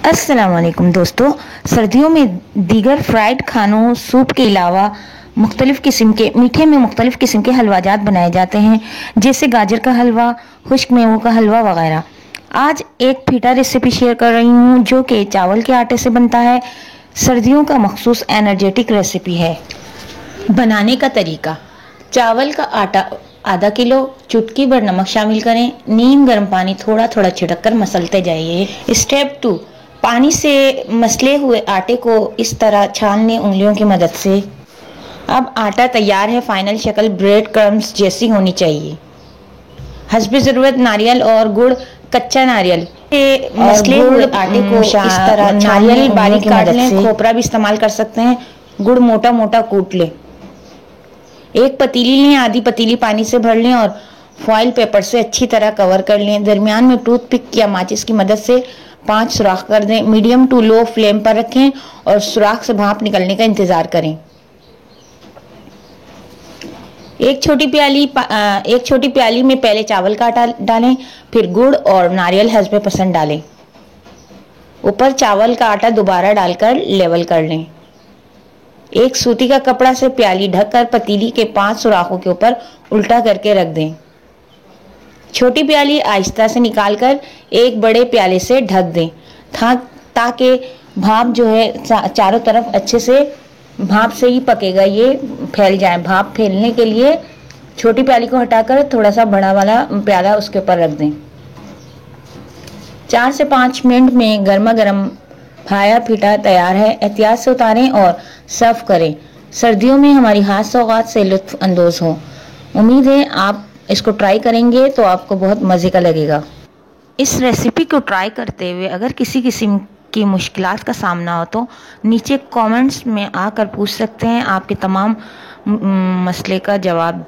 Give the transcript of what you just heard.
अस्सलाम वालेकुम दोस्तों। सर्दियों में दीगर फ्राइड खानों सूप के अलावा मुख्तलिफ़ किस्म के मीठे में मुख्तलिफ़ किस्म के हलवाजात बनाए जाते हैं, जैसे गाजर का हलवा, खुश्क मेवों का हलवा वगैरह। आज एक फीटा रेसिपी शेयर कर रही हूँ जो कि चावल के आटे से बनता है। सर्दियों का मखसूस एनर्जेटिक रेसिपी है। बनाने का तरीका: चावल का आटा आधा किलो, चुटकी भर नमक शामिल करें, नीम गर्म पानी थोड़ा थोड़ा छिड़क कर मसलते जाइए। स्टेप 2: पानी से मसले हुए आटे को इस तरह छान लें उंगलियों की मदद से। अब आटा तैयार है। फाइनल शक्ल ब्रेड क्रम्स जैसी होनी चाहिए। हस्बे ज़रूरत नारियल और गुड़, कच्चा नारियल मसले हुए आटे को इस तरह नारियल बारीक काट लें, खोपरा भी इस्तेमाल कर सकते हैं। गुड़ मोटा मोटा कूट लें। एक पतीली लें, आधी पतीली पानी से भर लें और फॉइल पेपर से अच्छी तरह कवर कर लें। दरमियान में टूथपिक या माचिस की मदद से 5 सुराख कर दें। मीडियम टू लो फ्लेम पर रखें और सुराख से भाप निकलने का इंतजार करें। एक छोटी प्याली में पहले चावल का आटा डालें, फिर गुड़ और नारियल हस्बे पसंद डालें। ऊपर चावल का आटा दोबारा डालकर लेवल कर लें। एक सूती का कपड़ा से प्याली ढककर पतीली के 5 सुराखों के ऊपर उल्टा करके रख दें। छोटी प्याली आहिस्ता से निकालकर एक बड़े प्याले से ढक दें ताकि भाप जो है चारों तरफ अच्छे से भाप से ही पकेगा, ये फैल जाए। भाप फैलने के लिए छोटी प्याली को हटाकर थोड़ा सा बड़ा वाला प्याला उसके ऊपर रख दें। 4 से 5 मिनट में गर्मा गर्म खाया फीटा तैयार है। एहतियात से उतारें और सर्व करें। सर्दियों में हमारी खास सौगात से लुत्फ अंदोज हो। उम्मीद है आप इसको ट्राई करेंगे तो आपको बहुत मज़े का लगेगा। इस रेसिपी को ट्राई करते हुए अगर किसी किस्म की मुश्किलात का सामना हो तो नीचे कमेंट्स में आकर पूछ सकते हैं। आपके तमाम मसले का जवाब